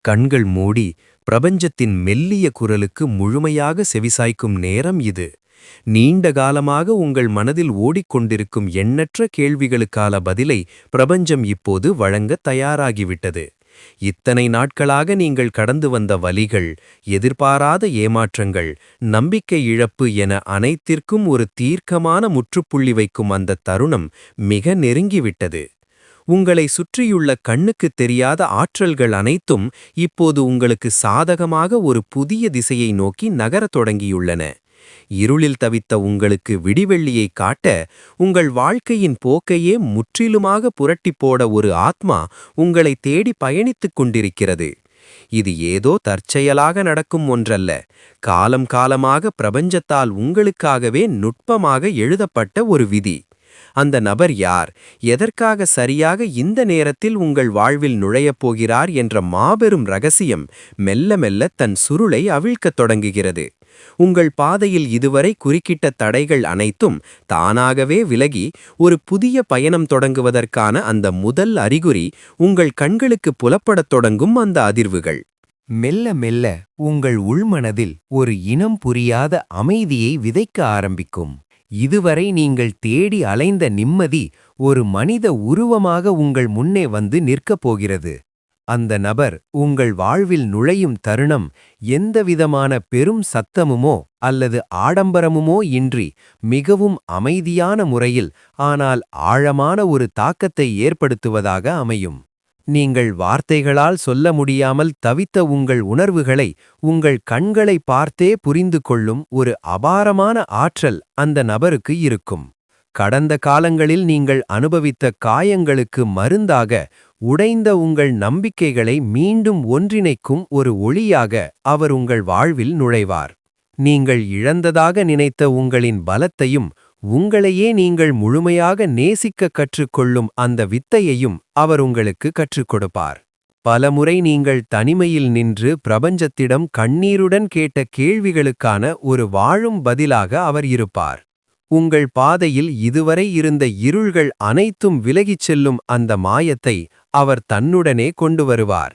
கண்கள் மூடி பிரபஞ்சத்தின் மெல்லிய குரலுக்கு முழுமையாக செவிசாய்க்கும் நேரம் இது. நீண்ட காலமாக உங்கள் மனதில் ஓடிக்கொண்டிருக்கும் எண்ணற்ற கேள்விகளுக்கான பதிலை பிரபஞ்சம் இப்போது வழங்கத் தயாராகிவிட்டது. இத்தனை நாட்களாக நீங்கள் கடந்து வந்த வலிகள், எதிர்பாராத ஏமாற்றங்கள், நம்பிக்கை இழப்பு என அனைத்திற்கும் ஒரு தீர்க்கமான முற்றுப்புள்ளி வைக்கும் அந்த தருணம் மிக நெருங்கிவிட்டது. உங்களை சுற்றியுள்ள கண்ணுக்குத் தெரியாத ஆற்றல்கள் அனைத்தும் இப்போது உங்களுக்கு சாதகமாக ஒரு புதிய திசையை நோக்கி நகரத் தொடங்கியுள்ளன. இருளில் தவித்த உங்களுக்கு விடிவெள்ளியை காட்ட, உங்கள் வாழ்க்கையின் போக்கையே முற்றிலுமாக புரட்டிப் போட ஒரு ஆத்மா உங்களை தேடி பயணித்துக் கொண்டிருக்கிறது. இது ஏதோ தற்செயலாக நடக்கும் ஒன்றல்ல, காலம் காலமாக பிரபஞ்சத்தால் உங்களுக்காகவே நுட்பமாக எழுதப்பட்ட ஒரு விதி. அந்த நபர் யார், எதற்காக சரியாக இந்த நேரத்தில் உங்கள் வாழ்வில் நுழையப் போகிறார் என்ற மாபெரும் ரகசியம் மெல்ல மெல்ல தன் சுருளை அவிழ்க்கத் தொடங்குகிறது. உங்கள் பாதையில் இதுவரை குறுக்கிட்ட தடைகள் அனைத்தும் தானாகவே விலகி ஒரு புதிய பயணம் தொடங்குவதற்கான அந்த முதல் அறிகுறி உங்கள் கண்களுக்கு புலப்படத் தொடங்கும் அந்த அதிர்வுகள். மெல்ல மெல்ல உங்கள் உள்மனதில் ஒரு இனம் புரியாத அமைதியை விதைக்க ஆரம்பிக்கும். இதுவரை நீங்கள் தேடி அலைந்த நிம்மதி ஒரு மனித உருவமாக உங்கள் முன்னே வந்து நிற்கப் போகிறது. அந்த நபர் உங்கள் வாழ்வில் நுழையும் தருணம் எந்தவிதமான பெரும் சத்தமுமோ அல்லது ஆடம்பரமுமோ இன்றி மிகவும் அமைதியான முறையில், ஆனால் ஆழமான ஒரு தாக்கத்தை ஏற்படுத்துவதாக அமையும். நீங்கள் வார்த்தைகளால் சொல்ல முடியாமல் தவித்த உங்கள் உணர்வுகளை உங்கள் கண்களை பார்த்தே புரிந்து கொள்ளும் ஒரு அபாரமான ஆற்றல் அந்த நபருக்கு இருக்கும். கடந்த காலங்களில் நீங்கள் அனுபவித்த காயங்களுக்கு மருந்தாக, உடைந்த உங்கள் நம்பிக்கைகளை மீண்டும் ஒன்றிணைக்கும் ஒரு ஒளியாக அவர் உங்கள் வாழ்வில் நுழைவார். நீங்கள் இழந்ததாக நினைத்த உங்களின் பலத்தையும், உங்களையே நீங்கள் முழுமையாக நேசிக்க கற்றுக்கொள்ளும் அந்த வித்தையையும் அவர் உங்களுக்கு கற்றுக் கொடுப்பார். பலமுறை நீங்கள் தனிமையில் நின்று பிரபஞ்சத்திடம் கண்ணீருடன் கேட்ட கேள்விகளுக்கான ஒரு வாழும் பதிலாக அவர் இருப்பார். உங்கள் பாதையில் இதுவரை இருந்த இருள்கள் அனைத்தும் விலகிச் செல்லும் அந்த மாயத்தை அவர் தன்னுடனே கொண்டு வருவார்.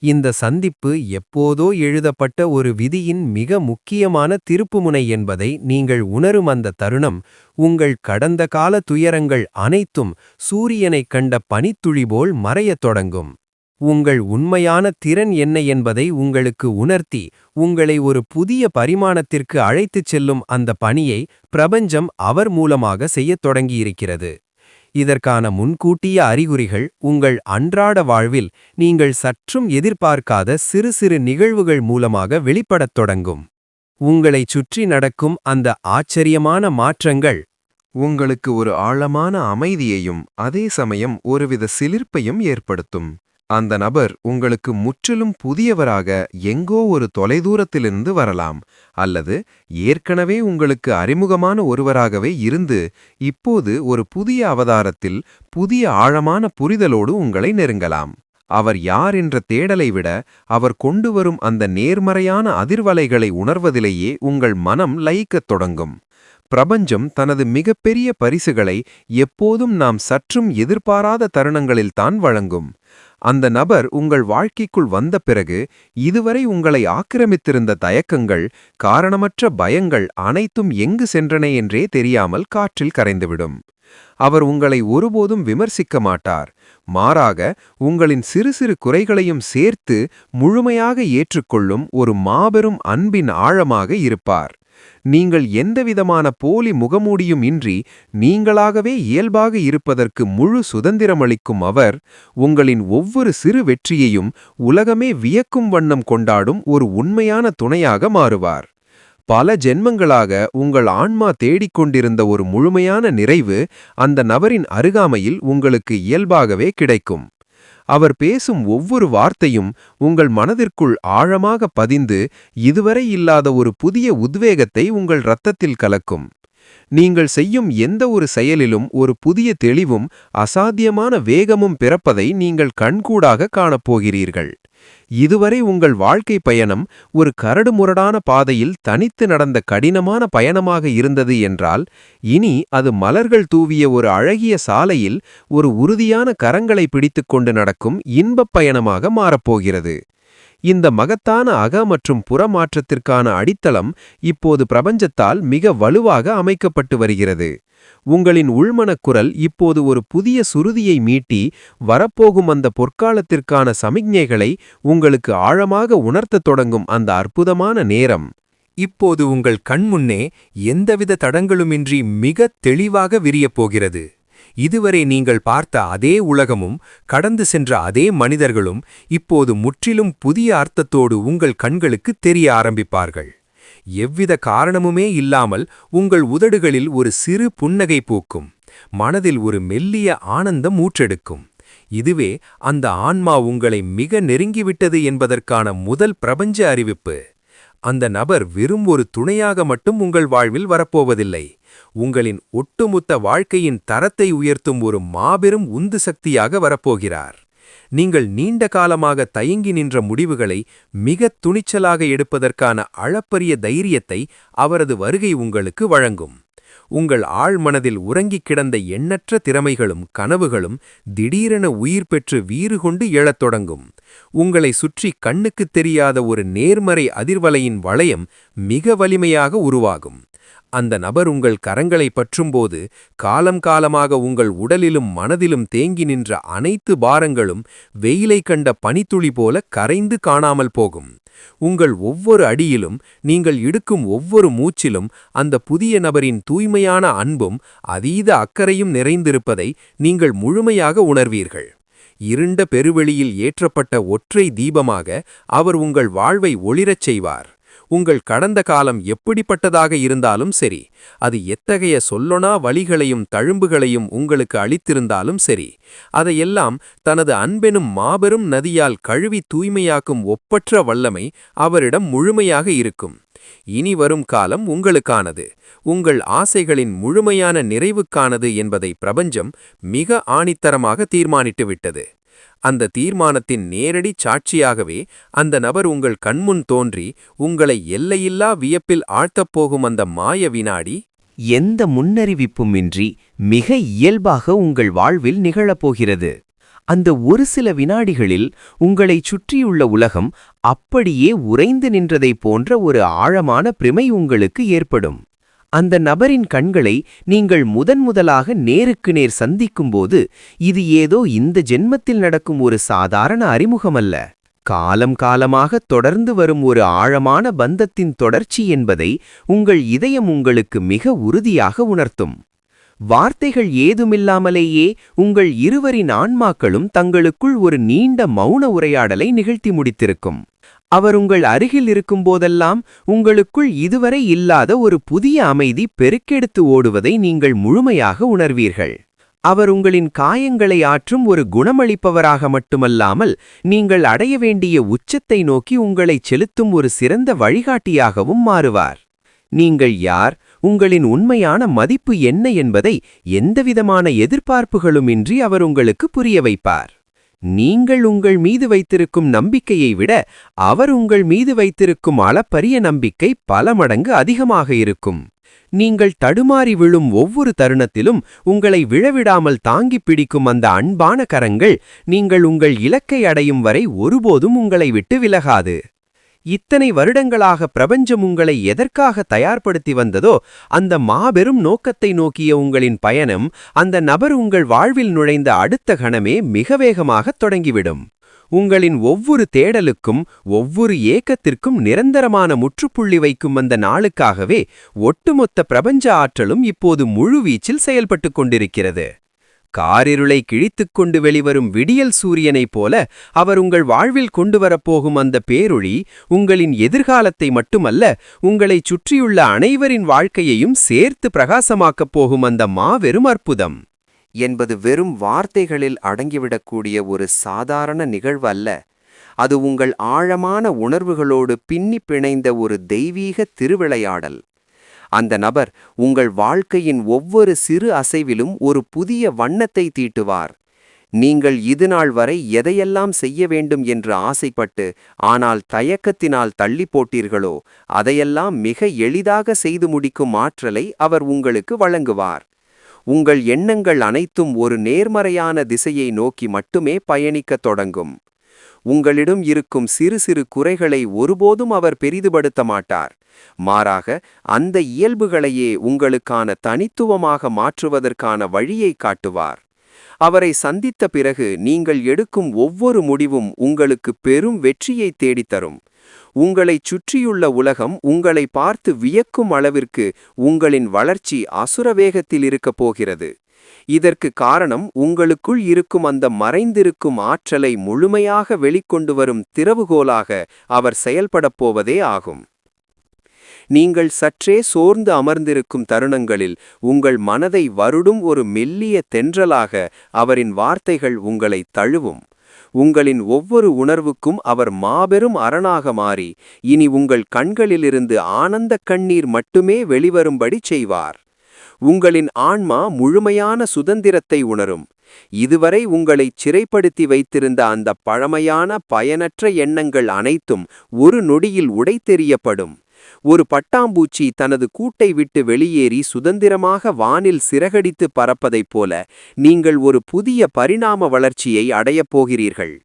இந்த சந்திப்பு எப்போதோ எழுதப்பட்ட ஒரு விதியின் மிக முக்கியமான திருப்புமுனை என்பதை நீங்கள் உணரும் அந்த தருணம், உங்கள் கடந்த கால துயரங்கள் அனைத்தும் சூரியனைக் கண்ட பனித்துளி போல் மறையத் தொடங்கும். உங்கள் உண்மையான திறன் என்ன என்பதை உங்களுக்கு உணர்த்தி, உங்களை ஒரு புதிய பரிமாணத்திற்கு அழைத்துச் செல்லும் அந்த பணியை பிரபஞ்சம் அவர் மூலமாக செய்யத் தொடங்கியிருக்கிறது. இதற்கான முன்கூட்டிய அறிகுறிகள் உங்கள் அன்றாட வாழ்வில் நீங்கள் சற்றும் எதிர்பார்க்காத சிறு சிறு நிகழ்வுகள் மூலமாக வெளிப்படத் தொடங்கும். உங்களைச் சுற்றி நடக்கும் அந்த ஆச்சரியமான மாற்றங்கள் உங்களுக்கு ஒரு ஆழமான அமைதியையும் அதே சமயம் ஒருவித சிலிர்ப்பையும் ஏற்படுத்தும். அந்த நபர் உங்களுக்கு முற்றிலும் புதியவராக எங்கோ ஒரு தொலைதூரத்திலிருந்து வரலாம், அல்லது ஏற்கனவே உங்களுக்கு அறிமுகமான ஒருவராகவே இருந்து இப்போது ஒரு புதிய அவதாரத்தில் புதிய ஆழமான புரிதலோடு உங்களை நெருங்கலாம். அவர் யார் என்ற தேடலை விட அவர் கொண்டு வரும் அந்த நேர்மறையான அதிர்வலைகளை உணர்வதிலேயே உங்கள் மனம் லயிக்கத் தொடங்கும். பிரபஞ்சம் தனது மிகப்பெரிய பரிசுகளை எப்போதும் நாம் சற்றும் எதிர்பாராத தருணங்களில்தான் வழங்கும். அந்த நபர் உங்கள் வாழ்க்கைக்குள் வந்த பிறகு இதுவரை உங்களை ஆக்கிரமித்திருந்த தயக்கங்கள், காரணமற்ற பயங்கள் அனைத்தும் எங்கு சென்றன என்றே தெரியாமல் காற்றில் கரைந்துவிடும். அவர் உங்களை ஒருபோதும் விமர்சிக்க மாட்டார், மாறாக உங்களின் சிறு சிறு குறைகளையும் சேர்த்து முழுமையாக ஏற்றுக்கொள்ளும் ஒரு மாபெரும் அன்பின் ஆழமாக இருப்பார். நீங்கள் எந்தவிதமான போலி முகமூடியும் இன்றி நீங்களாகவே இயல்பாக இருப்பதற்கு முழு சுதந்திரமளிக்கும் அவர், உங்களின் ஒவ்வொரு சிறு வெற்றியையும் உலகமே வியக்கும் வண்ணம் கொண்டாடும் ஒரு உண்மையான துணையாக மாறுவார். பல ஜென்மங்களாக உங்கள் ஆன்மா தேடிக்கொண்டிருந்த ஒரு முழுமையான நிறைவு அந்த நபரின் அருகாமையில் உங்களுக்கு இயல்பாகவே கிடைக்கும். அவர் பேசும் ஒவ்வொரு வார்த்தையும் உங்கள் மனதிற்குள் ஆழமாக பதிந்து இதுவரை இல்லாத ஒரு புதிய உத்வேகத்தை உங்கள் இரத்தத்தில் கலக்கும். நீங்கள் செய்யும் எந்த ஒரு செயலிலும் ஒரு புதிய தெளிவும் அசாத்தியமான வேகமும் பிறப்பதை நீங்கள் கண்கூடாக காணப்போகிறீர்கள். இதுவரை உங்கள் வாழ்க்கை பயணம் ஒரு கரடுமுரடான பாதையில் தனித்து நடந்த கடினமான பயணமாக இருந்தது என்றால், இனி அது மலர்கள் தூவிய ஒரு அழகிய சாலையில் ஒரு உறுதியான கரங்களை பிடித்துக்கொண்டு நடக்கும் இன்பப் பயணமாக மாறப்போகிறது. இந்த மகத்தான அக மற்றும் புற மாற்றத்திற்கான அடித்தளம் இப்போது பிரபஞ்சத்தால் மிக வலுவாக அமைக்கப்பட்டு வருகிறது. உங்களின் உள்மனக் குரல் இப்போது ஒரு புதிய சுருதியை மீட்டி வரப்போகும் அந்த பொற்காலத்திற்கான சமிக்ஞைகளை உங்களுக்கு ஆழமாக உணர்த்தத் தொடங்கும் அந்த அற்புதமான நேரம். இப்போது உங்கள் கண்முன்னே எந்தவித தடங்களுமின்றி மிகத் தெளிவாக விரியப் போகிறது. இதுவரை நீங்கள் பார்த்த அதே உலகமும் கடந்து சென்ற அதே மனிதர்களும் இப்போது முற்றிலும் புதிய அர்த்தத்தோடு உங்கள் கண்களுக்கு தெரிய ஆரம்பிப்பார்கள். எவ்வித காரணமுமே இல்லாமல் உங்கள் உதடுகளில் ஒரு சிறு புன்னகை பூக்கும். மனதில் ஒரு மெல்லிய ஆனந்தம் ஊற்றெடுக்கும். இதுவே அந்த ஆன்மா உங்களை மிக நெருங்கிவிட்டது என்பதற்கான முதல் பிரபஞ்ச அறிவிப்பு. அந்த நபர் வெறும் ஒரு துணையாக மட்டும் உங்கள் வாழ்வில் வரப்போவதில்லை. உங்களின் ஒட்டுமொத்த வாழ்க்கையின் தரத்தை உயர்த்தும் ஒரு மாபெரும் உந்து சக்தியாக வரப்போகிறார். நீங்கள் நீண்ட காலமாக தயங்கி நின்ற முடிவுகளை மிகத் துணிச்சலாக எடுப்பதற்கான அளப்பரிய தைரியத்தை அவரது வருகை உங்களுக்கு வழங்கும். உங்கள் ஆழ்மனதில் உறங்கிக் கிடந்த எண்ணற்ற திறமைகளும் கனவுகளும் திடீரென உயிர் பெற்று வீறு கொண்டு எழத் தொடங்கும். உங்களை சுற்றி கண்ணுக்குத் தெரியாத ஒரு நேர்மறை அதிர்வலையின் வளையம் மிக வலிமையாக உருவாகும். அந்த நபர் உங்கள் கரங்களை பற்றும்போது காலம் காலமாக உங்கள் உடலிலும் மனதிலும் தேங்கி நின்ற அனைத்து பாரங்களும் வெயிலை கண்ட பனித்துளி போல கரைந்து காணாமல் போகும். உங்கள் ஒவ்வொரு அடியிலும் நீங்கள் இடுக்கும் ஒவ்வொரு மூச்சிலும் அந்த புதிய நபரின் தூய்மையான அன்பும் அதீத அக்கறையும் நிறைந்திருப்பதை நீங்கள் முழுமையாக உணர்வீர்கள். இருண்ட பெருவெளியில் ஏற்றப்பட்ட ஒற்றை தீபமாக அவர் உங்கள் வாழ்வை ஒளிரச் செய்வார். உங்கள் கடந்த காலம் எப்படிப்பட்டதாக இருந்தாலும் சரி, அது எத்தகைய சொல்லொணா வலிகளையும் தழும்புகளையும் உங்களுக்கு அளித்திருந்தாலும் சரி, அதையெல்லாம் தனது அன்பெனும் மாபெரும் நதியால் கழுவி தூய்மையாக்கும் ஒப்பற்ற வல்லமை அவரிடம் முழுமையாக இருக்கும். இனி வரும் காலம் உங்களுக்கானது, உங்கள் ஆசைகளின் முழுமையான நிறைவுக்கானது என்பதை பிரபஞ்சம் மிக ஆணித்தரமாக தீர்மானித்துவிட்டது. அந்த தீர்மானத்தின் நேரடி சாட்சியாகவே அந்த நபர் உங்கள் கண்முன் தோன்றி உங்களை எல்லையில்லா வியப்பில் ஆழ்த்தப்போகும் அந்த மாய வினாடி எந்த முன்னறிவிப்புமின்றி மிக இயல்பாக உங்கள் வாழ்வில் நிகழப்போகிறது. அந்த ஒரு சில வினாடிகளில் உங்களைச் சுற்றியுள்ள உலகம் அப்படியே உறைந்து நின்றதைப் போன்ற ஒரு ஆழமான பிரமை உங்களுக்கு ஏற்படும். அந்த நபரின் கண்களை நீங்கள் முதன்முதலாக நேருக்கு நேர் சந்திக்கும்போது இது ஏதோ இந்த ஜென்மத்தில் நடக்கும் ஒரு சாதாரண அறிமுகமல்ல, காலம் காலமாக தொடர்ந்து வரும் ஒரு ஆழமான பந்தத்தின் தொடர்ச்சி என்பதை உங்கள் இதயம் உங்களுக்கு மிக உறுதியாக உணர்த்தும். வார்த்தைகள் ஏதுமில்லாமலேயே உங்கள் இருவரின் ஆன்மாக்களும் தங்களுக்குள் ஒரு நீண்ட மௌன உரையாடலை நிகழ்த்தி முடித்திருக்கும். அவர் உங்கள் அருகில் இருக்கும்போதெல்லாம் உங்களுக்குள் இதுவரை இல்லாத ஒரு புதிய அமைதி பெருக்கெடுத்து ஓடுவதை நீங்கள் முழுமையாக உணர்வீர்கள். அவர் உங்களின் காயங்களை ஆற்றும் ஒரு குணமளிப்பவராக மட்டுமல்லாமல் நீங்கள் அடைய வேண்டிய உச்சத்தை நோக்கி உங்களைச் செலுத்தும் ஒரு சிறந்த வழிகாட்டியாகவும் மாறுவார். நீங்கள் யார், உங்களின் உண்மையான மதிப்பு என்ன என்பதை எந்தவிதமான எதிர்பார்ப்புகளுமின்றி அவர் உங்களுக்கு புரிய வைப்பார். நீங்கள் உங்கள் மீது வைத்திருக்கும் நம்பிக்கையை விட அவர் உங்கள் மீது வைத்திருக்கும் அளப்பரிய நம்பிக்கை பல மடங்கு அதிகமாக இருக்கும். நீங்கள் தடுமாறி விழும் ஒவ்வொரு தருணத்திலும் உங்களை விழவிடாமல் தாங்கிப் பிடிக்கும் அந்த அன்பான கரங்கள் நீங்கள் உங்கள் இலக்கை அடையும் வரை ஒருபோதும் உங்களை விட்டு விலகாது. இத்தனை வருடங்களாக பிரபஞ்சம் உங்களை எதற்காக தயார்படுத்தி வந்ததோ அந்த மாபெரும் நோக்கத்தை நோக்கிய உங்களின் பயணம் அந்த நபர் உங்கள் வாழ்வில் நுழைந்த அடுத்த கணமே மிக வேகமாகத் தொடங்கிவிடும். உங்களின் ஒவ்வொரு தேடலுக்கும் ஒவ்வொரு ஏக்கத்திற்கும் நிரந்தரமான முற்றுப்புள்ளி வைக்கும் அந்த நாளுக்காகவே ஒட்டுமொத்த பிரபஞ்ச ஆற்றலும் இப்போது முழுவீச்சில் செயல்பட்டுக் கொண்டிருக்கிறது. காரிருளை கிழித்துக் கொண்டு வெளிவரும் விடியல் சூரியனைப் போல அவர் உங்கள் வாழ்வில் கொண்டு வரப்போகும் அந்த பேரொளி உங்களின் எதிர்காலத்தை மட்டுமல்ல, உங்களைச் சுற்றியுள்ள அனைவரின் வாழ்க்கையையும் சேர்த்து பிரகாசமாக்கப் போகும் அந்த மாபெரும் அற்புதம் என்பது வெறும் வார்த்தைகளில் அடங்கிவிடக்கூடிய ஒரு சாதாரண நிகழ்வு அல்ல. அது உங்கள் ஆழமான உணர்வுகளோடு பின்னி பிணைந்த ஒரு தெய்வீக திருவிளையாடல். அந்த நபர் உங்கள் வாழ்க்கையின் ஒவ்வொரு சிறு அசைவிலும் ஒரு புதிய வண்ணத்தை தீட்டுவார். நீங்கள் இதுநாள் வரை எதையெல்லாம் செய்ய வேண்டும் என்று ஆசைப்பட்டு ஆனால் தயக்கத்தினால் தள்ளி போட்டீர்களோ அதையெல்லாம் மிக எளிதாக செய்து முடிக்கும் ஆற்றலை அவர் உங்களுக்கு வழங்குவார். உங்கள் எண்ணங்கள் அனைத்தும் ஒரு நேர்மறையான திசையை நோக்கி மட்டுமே பயணிக்கத் தொடங்கும். உங்களிடம் இருக்கும் சிறு சிறு குறைகளை ஒருபோதும் அவர் பெரிதுபடுத்த மாட்டார். மாறாக அந்த இயல்புகளையே உங்களுக்கான தனித்துவமாக மாற்றுவதற்கான வழியை காட்டுவார். அவரை சந்தித்த பிறகு நீங்கள் எடுக்கும் ஒவ்வொரு முடிவும் உங்களுக்கு பெரும் வெற்றியை தேடித்தரும். உங்களைச் சுற்றியுள்ள உலகம் உங்களை பார்த்து வியக்கும் அளவிற்கு உங்களின் வளர்ச்சி அசுர வேகத்தில் இருக்கப் போகிறது. இதற்கு காரணம் உங்களுக்குள் இருக்கும் அந்த மறைந்திருக்கும் ஆற்றலை முழுமையாக வெளிக்கொண்டு வரும் திறவுகோலாக அவர் செயல்படப் போவதே ஆகும். நீங்கள் சற்றே சோர்ந்து அமர்ந்திருக்கும் தருணங்களில் உங்கள் மனதை வருடும் ஒரு மெல்லிய தென்றலாக அவரின் வார்த்தைகள் உங்களை தழுவும். உங்களின் ஒவ்வொரு உணர்வுக்கும் அவர் மாபெரும் அரணாக மாறி இனி உங்கள் கண்களிலிருந்து ஆனந்த கண்ணீர் மட்டுமே வெளிவரும்படி செய்வார். உங்களின் ஆன்மா முழுமையான சுதந்திரத்தை உணரும். இதுவரை உங்களைச் சிறைப்படுத்தி வைத்திருந்த அந்த பழமையான பயனற்ற எண்ணங்கள் அனைத்தும் ஒரு நொடியில் உடைத்தெறியப்படும். ஒரு பட்டாம்பூச்சி தனது கூட்டை விட்டு வெளியேறி சுதந்திரமாக வானில் சிறகடித்து பறப்பதைப் போல நீங்கள் ஒரு புதிய பரிணாம வளர்ச்சியை அடையப் போகிறீர்கள்.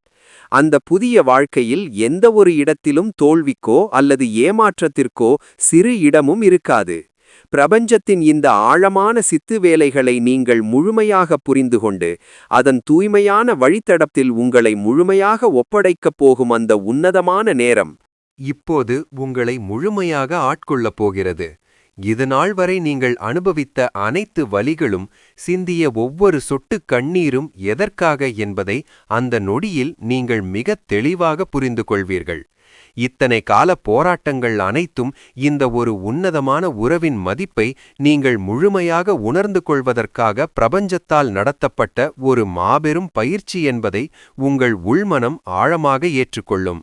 அந்த புதிய வாழ்க்கையில் எந்த ஒரு இடத்திலும் தோல்விக்கோ அல்லது ஏமாற்றத்திற்கோ சிறு இடமும் இருக்காது. பிரபஞ்சத்தின் இந்த ஆழமான சித்து வேலைகளை நீங்கள் முழுமையாக புரிந்துகொண்டு அதன் தூய்மையான வழித்தடத்தில் உங்களை முழுமையாக ஒப்படைக்கப் போகும் அந்த உன்னதமான நேரம் இப்போது உங்களை முழுமையாக ஆட்கொள்ளப் போகிறது. இதுநாள் வரை நீங்கள் அனுபவித்த அனைத்து வலிகளும் சிந்திய ஒவ்வொரு சொட்டு கண்ணீரும் எதற்காக என்பதை அந்த நொடியில் நீங்கள் மிகத் தெளிவாக புரிந்து கொள்வீர்கள். இத்தனை கால போராட்டங்கள் அனைத்தும் இந்த ஒரு உன்னதமான உறவின் மதிப்பை நீங்கள் முழுமையாக உணர்ந்து கொள்வதற்காக பிரபஞ்சத்தால் நடத்தப்பட்ட ஒரு மாபெரும் பயிற்சி என்பதை உங்கள் உள்மனம் ஆழமாக ஏற்றுக்கொள்ளும்.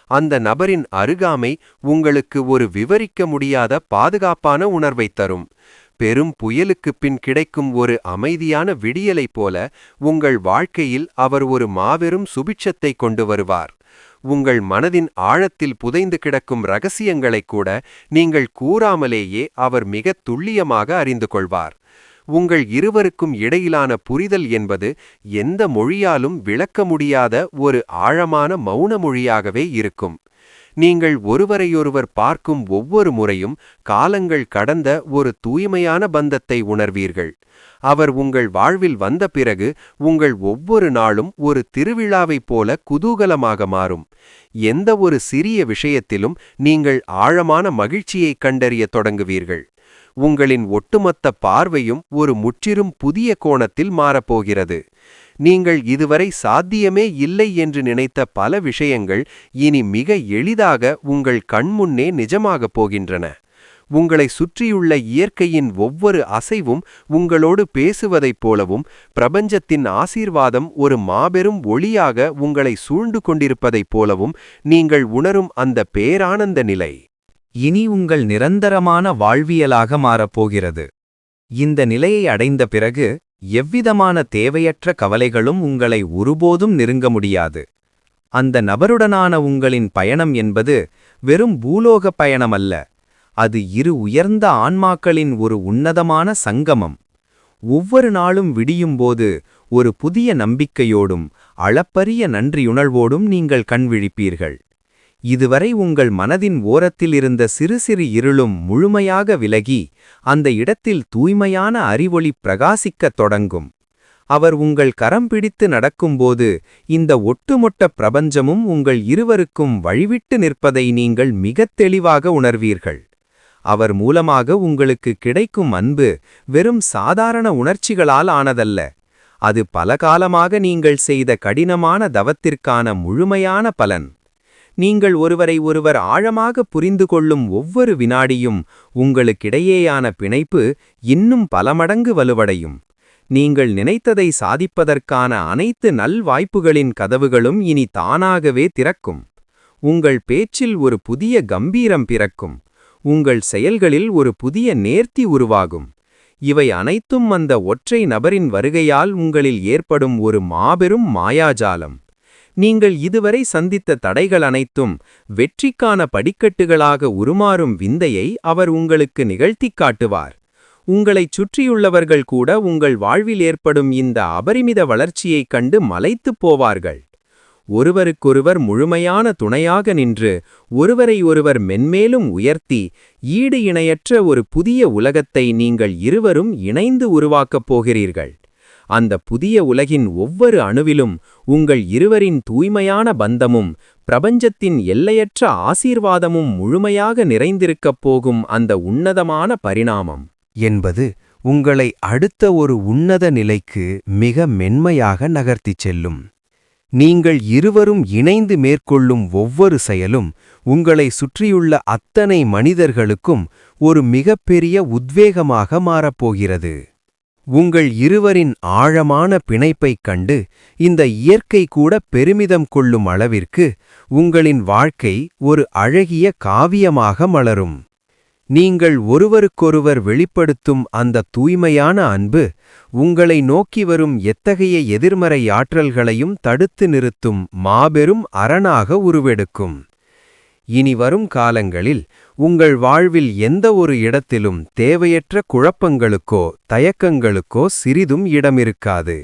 அந்த நபரின் அருகாமை உங்களுக்கு ஒரு விவரிக்க முடியாத பாதுகாப்பான உணர்வைத் தரும். பெரும் புயலுக்குப் பின் கிடைக்கும் ஒரு அமைதியான விடியலைப் போல உங்கள் வாழ்க்கையில் அவர் ஒரு மாபெரும் சுபிட்சத்தை கொண்டு வருவார். உங்கள் மனதின் ஆழத்தில் புதைந்து கிடக்கும் இரகசியங்களைக் கூட நீங்கள் கூறாமலேயே அவர் மிகத் துல்லியமாக அறிந்து கொள்வார். உங்கள் இருவருக்கும் இடையிலான புரிதல் என்பது எந்த மொழியாலும் விளக்க முடியாத ஒரு ஆழமான மௌன மொழியாகவே இருக்கும். நீங்கள் ஒருவரையொருவர் பார்க்கும் ஒவ்வொரு முறையும் காலங்கள் கடந்த ஒரு தூய்மையான பந்தத்தை உணர்வீர்கள். அவர் உங்கள் வாழ்வில் வந்த பிறகு உங்கள் ஒவ்வொரு நாளும் ஒரு திருவிழாவைப் போல குதூகலமாக மாறும். எந்த ஒரு சிறிய விஷயத்திலும் நீங்கள் ஆழமான மகிழ்ச்சியைக் கண்டறியத் தொடங்குவீர்கள். உங்களின் ஒட்டுமொத்த பார்வையும் ஒரு முற்றிலும் புதிய கோணத்தில் மாறப்போகிறது. நீங்கள் இதுவரை சாத்தியமே இல்லை என்று நினைத்த பல விஷயங்கள் இனி மிக எளிதாக உங்கள் கண்முன்னே நிஜமாகப் போகின்றன. உங்களை சுற்றியுள்ள இயற்கையின் ஒவ்வொரு அசைவும் உங்களோடு பேசுவதைப் போலவும் பிரபஞ்சத்தின் ஆசீர்வாதம் ஒரு மாபெரும் ஒளியாக உங்களை சூழ்ந்து கொண்டிருப்பதைப் போலவும் நீங்கள் உணரும் அந்த பேரானந்த நிலை இனி உங்கள் நிரந்தரமான வாழ்வியலாக மாறப்போகிறது. இந்த நிலையை அடைந்த பிறகு எவ்விதமான தேவையற்ற கவலைகளும் உங்களை ஒருபோதும் நெருங்க முடியாது. அந்த நபருடனான உங்களின் பயணம் என்பது வெறும் பூலோக பயணமல்ல, அது இரு உயர்ந்த ஆன்மாக்களின் ஒரு உன்னதமான சங்கமம். ஒவ்வொரு நாளும் விடியும்போது ஒரு புதிய நம்பிக்கையோடும் அளப்பரிய நன்றியுணர்வோடும் நீங்கள் கண்விழிப்பீர்கள். இதுவரை உங்கள் மனதின் ஓரத்தில் இருந்த சிறு சிறு இருளும் முழுமையாக விலகி அந்த இடத்தில் தூய்மையான அறிவொளி பிரகாசிக்கத் தொடங்கும். அவர் உங்கள் கரம் பிடித்து நடக்கும்போது இந்த ஒட்டுமொத்த பிரபஞ்சமும் உங்கள் இருவருக்கும் வழிவிட்டு நிற்பதை நீங்கள் மிகத் தெளிவாக உணர்வீர்கள். அவர் மூலமாக உங்களுக்கு கிடைக்கும் அன்பு வெறும் சாதாரண உணர்ச்சிகளால் ஆனதல்ல, அது பல காலமாக நீங்கள் செய்த கடினமான தவத்திற்கான முழுமையான பலன். நீங்கள் ஒருவரை ஒருவர் ஆழமாக புரிந்து கொள்ளும் ஒவ்வொரு வினாடியும் உங்களுக்கிடையேயான பிணைப்பு இன்னும் பல மடங்கு வலுவடையும். நீங்கள் நினைத்ததை சாதிப்பதற்கான அனைத்து நல்வாய்ப்புகளின் கதவுகளும் இனி தானாகவே திறக்கும். உங்கள் பேச்சில் ஒரு புதிய கம்பீரம் பிறக்கும். உங்கள் செயல்களில் ஒரு புதிய நேர்த்தி உருவாகும். இவை அனைத்தும் அந்த ஒற்றை நபரின் வருகையால் உங்களில் ஏற்படும் ஒரு மாபெரும் மாயாஜாலம். நீங்கள் இதுவரை சந்தித்த தடைகள் அனைத்தும் வெற்றிக்கான படிக்கட்டுகளாக உருமாறும் விந்தையை அவர் உங்களுக்கு நிகழ்த்திக் காட்டுவார். உங்களைச் சுற்றியுள்ளவர்கள் கூட உங்கள் வாழ்வில் ஏற்படும் இந்த அபரிமித வளர்ச்சியைக் கண்டு மலைத்துப் போவார்கள். ஒருவருக்கொருவர் முழுமையான துணையாக நின்று ஒருவரை ஒருவர் மென்மேலும் உயர்த்தி ஈடு இணையற்ற ஒரு புதிய உலகத்தை நீங்கள் இருவரும் இணைந்து உருவாக்கப் போகிறீர்கள். அந்த புதிய உலகின் ஒவ்வொரு அணுவிலும் உங்கள் இருவரின் தூய்மையான பந்தமும் பிரபஞ்சத்தின் எல்லையற்ற ஆசீர்வாதமும் முழுமையாக நிறைந்திருக்கப் போகும் அந்த உன்னதமான பரிணாமம் என்பது உங்களை அடுத்த ஒரு உன்னத நிலைக்கு மிக மென்மையாக நகர்த்திச் செல்லும். நீங்கள் இருவரும் இணைந்து மேற்கொள்ளும் ஒவ்வொரு செயலும் உங்களை சுற்றியுள்ள அத்தனை மனிதர்களுக்கும் ஒரு மிகப்பெரிய உத்வேகமாக மாறப்போகிறது. உங்கள் இருவரின் ஆழமான பிணைப்பைக் கண்டு இந்த இயற்கை கூட பெருமிதம் கொள்ளும் அளவிற்கு உங்களின் வாழ்க்கை ஒரு அழகிய காவியமாக மலரும். நீங்கள் ஒருவருக்கொருவர் வெளிப்படுத்தும் அந்த தூய்மையான அன்பு உங்களை நோக்கி வரும் எத்தகைய எதிர்மறை ஆற்றல்களையும் தடுத்து நிறுத்தும் மாபெரும் அரணாக உருவெடுக்கும். இனி வரும் காலங்களில் உங்கள் வாழ்வில் எந்த ஒரு இடத்திலும் தேவையற்ற குழப்பங்களுக்கோ தயக்கங்களுக்கோ சிறிதும் இடமிருக்காது.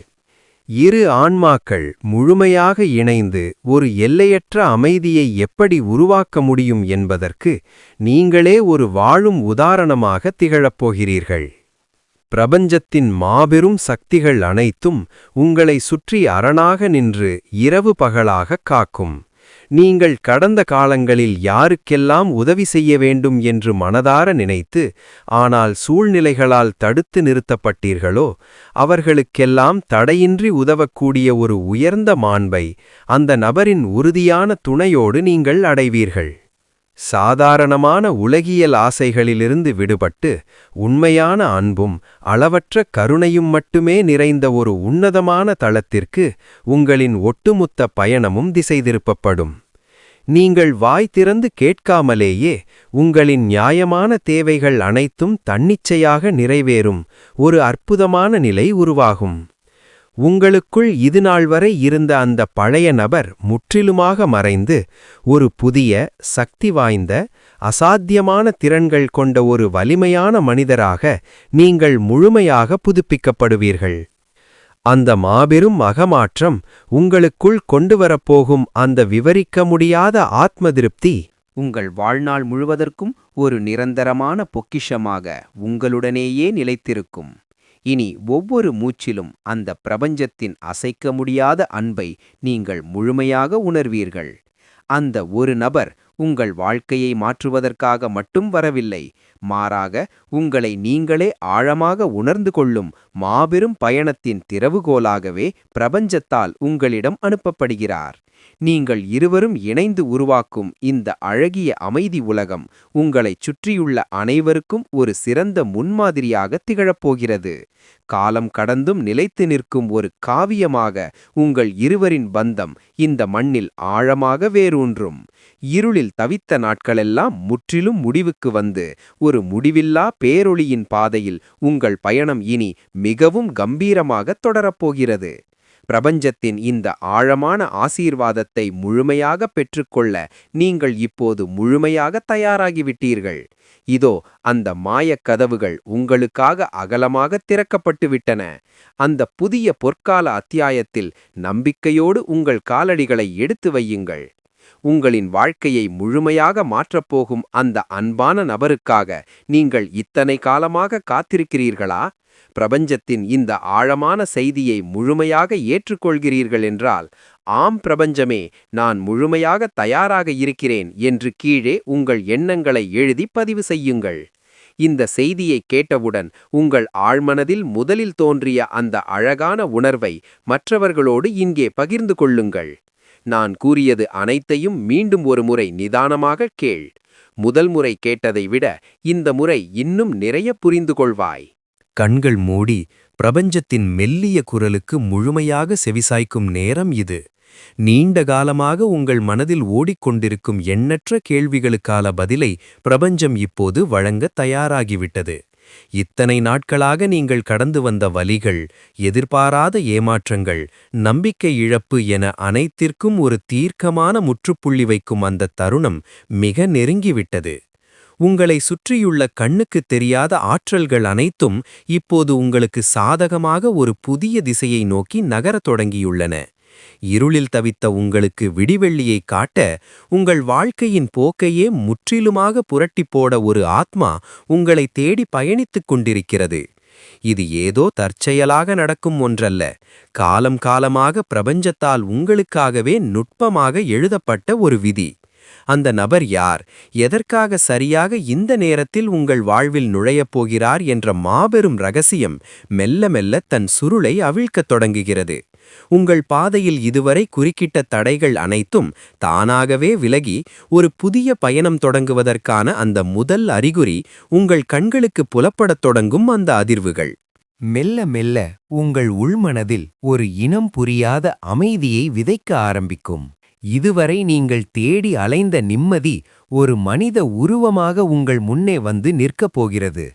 இரு ஆன்மாக்கள் முழுமையாக இணைந்து ஒரு எல்லையற்ற அமைதியை எப்படி உருவாக்க முடியும் என்பதற்கு நீங்களே ஒரு வாழும் உதாரணமாக திகழப்போகிறீர்கள். பிரபஞ்சத்தின் மாபெரும் சக்திகள் அனைத்தும் உங்களை சுற்றி அரணாக நின்று இரவு பகலாக காக்கும். நீங்கள் கடந்த காலங்களில் யாருக்கெல்லாம் உதவி செய்ய வேண்டும் என்று மனதார நினைத்து ஆனால் சூழ்நிலைகளால் தடுத்து நிறுத்தப்பட்டீர்களோ அவர்களுக்கெல்லாம் தடையின்றி உதவக்கூடிய ஒரு உயர்ந்த மாண்பை அந்த நபரின் உறுதியான துணையோடு நீங்கள் அடைவீர்கள். சாதாரணமான உலகியல் ஆசைகளிலிருந்து விடுபட்டு உண்மையான அன்பும் அளவற்ற கருணையும் மட்டுமே நிறைந்த ஒரு உன்னதமான தளத்திற்கு உங்களின் ஒட்டுமொத்த பயணமும் திசை திருப்பப்படும். நீங்கள் வாய் திறந்து கேட்காமலேயே உங்களின் நியாயமான தேவைகள் அனைத்தும் தன்னிச்சையாக நிறைவேறும் ஒரு அற்புதமான நிலை உருவாகும். உங்களுக்குள் இதுநாள் வரை இருந்த அந்த பழைய நபர் முற்றிலுமாக மறைந்து ஒரு புதிய சக்தி வாய்ந்த அசாத்தியமான திறன்கள் கொண்ட ஒரு வலிமையான மனிதராக நீங்கள் முழுமையாக புதுப்பிக்கப்படுவீர்கள். அந்த மாபெரும் அகமாற்றம் உங்களுக்குள் கொண்டுவரப்போகும் அந்த விவரிக்க முடியாத ஆத்ம திருப்தி உங்கள் வாழ்நாள் முழுவதற்கும் ஒரு நிரந்தரமான பொக்கிஷமாக உங்களுடனேயே நிலைத்திருக்கும். இனி ஒவ்வொரு மூச்சிலும் அந்த பிரபஞ்சத்தின் அசைக்க முடியாத அன்பை நீங்கள் முழுமையாக உணர்வீர்கள். அந்த ஒரு நபர் உங்கள் வாழ்க்கையை மாற்றுவதற்காக மட்டும் வரவில்லை, மாறாக உங்களை நீங்களே ஆழமாக உணர்ந்து கொள்ளும் மாபெரும் பயணத்தின் திறவுகோலாகவே பிரபஞ்சத்தால் உங்களிடம் அனுப்பப்படுகிறார். நீங்கள் இருவரும் இணைந்து உருவாக்கும் இந்த அழகிய அமைதி உலகம் உங்களைச் சுற்றியுள்ள அனைவருக்கும் ஒரு சிறந்த முன்மாதிரியாக திகழப்போகிறது. காலம் கடந்தும் நிலைத்து நிற்கும் ஒரு காவியமாக உங்கள் இருவரின் பந்தம் இந்த மண்ணில் ஆழமாக வேரூன்றும். இருளில் தவித்த நாட்களெல்லாம் முற்றிலும் முடிவுக்கு வந்து ஒரு முடிவில்லா பேரொளியின் பாதையில் உங்கள் பயணம் இனி மிகவும் கம்பீரமாக தொடரப்போகிறது. பிரபஞ்சத்தின் இந்த ஆழமான ஆசீர்வாதத்தை முழுமையாக பெற்றுக்கொள்ள நீங்கள் இப்போது முழுமையாக தயாராகிவிட்டீர்கள். இதோ அந்த மாயக் கதவுகள் உங்களுக்காக அகலமாக திறக்கப்பட்டுவிட்டன. அந்த புதிய பொற்கால அத்தியாயத்தில் நம்பிக்கையோடு உங்கள் காலடிகளை எடுத்து வையுங்கள். உங்களின் வாழ்க்கையை முழுமையாக மாற்றப்போகும் அந்த அன்பான நபருக்காக நீங்கள் இத்தனை காலமாக காத்திருக்கிறீர்களா? பிரபஞ்சத்தின் இந்த ஆழமான செய்தியை முழுமையாக ஏற்றுக்கொள்கிறீர்கள் என்றால், ஆம் பிரபஞ்சமே, நான் முழுமையாக தயாராக இருக்கிறேன் என்று கீழே உங்கள் எண்ணங்களை எழுதி பதிவு செய்யுங்கள். இந்த செய்தியை கேட்டவுடன் உங்கள் ஆழ்மனதில் முதலில் தோன்றிய அந்த அழகான உணர்வை மற்றவர்களோடு இங்கே பகிர்ந்து கொள்ளுங்கள். நான் கூறியது அனைத்தையும் மீண்டும் ஒரு முறை நிதானமாக கேள். முதல் முறை கேட்டதை விட இந்த முறை இன்னும் நிறைய புரிந்து கொள்வாய். கண்கள் மூடி பிரபஞ்சத்தின் மெல்லிய குரலுக்கு முழுமையாக செவிசாய்க்கும் நேரம் இது. நீண்ட காலமாக உங்கள் மனதில் ஓடிக்கொண்டிருக்கும் எண்ணற்ற கேள்விகளுக்கான பதிலை பிரபஞ்சம் இப்போது வழங்க தயாராகிவிட்டது. இத்தனை நாட்களாக நீங்கள் கடந்து வந்த வலிகள், எதிர்பாராத ஏமாற்றங்கள், நம்பிக்கை இழப்பு என அனைத்திற்கும் ஒரு தீர்க்கமான முற்றுப்புள்ளி வைக்கும் அந்த தருணம் மிக நெருங்கிவிட்டது. உங்களை சுற்றியுள்ள கண்ணுக்குத் தெரியாத ஆற்றல்கள் அனைத்தும் இப்போது உங்களுக்கு சாதகமாக ஒரு புதிய திசையை நோக்கி நகரத் தொடங்கியுள்ளன. இருளில் தவித்த உங்களுக்கு விடிவெள்ளியை காட்ட, உங்கள் வாழ்க்கையின் போக்கையே முற்றிலுமாக புரட்டிப் போட ஒரு ஆத்மா உங்களை தேடி பயணித்துக் கொண்டிருக்கிறது. இது ஏதோ தற்செயலாக நடக்கும் ஒன்றல்ல, காலம் காலமாக பிரபஞ்சத்தால் உங்களுக்காகவே நுட்பமாக எழுதப்பட்ட ஒரு விதி. அந்த நபர் யார், எதற்காக சரியாக இந்த நேரத்தில் உங்கள் வாழ்வில் நுழையப் போகிறார் என்ற மாபெரும் ரகசியம் மெல்ல மெல்ல தன் சுருளை அவிழ்க்கத் தொடங்குகிறது. உங்கள் பாதையில் இதுவரை குறுக்கிட்ட தடைகள் அனைத்தும் தானாகவே விலகி ஒரு புதிய பயணம் தொடங்குவதற்கான அந்த முதல் அறிகுறி உங்கள் கண்களுக்கு புலப்படத் தொடங்கும் அந்த அதிர்வுகள். மெல்ல மெல்ல உங்கள் உள்மனதில் ஒரு இனம் புரியாத அமைதியை விதைக்க ஆரம்பிக்கும். இதுவரை நீங்கள் தேடி அலைந்த நிம்மதி ஒரு மனித உருவமாக உங்கள் முன்னே வந்து நிற்கப் போகிறது.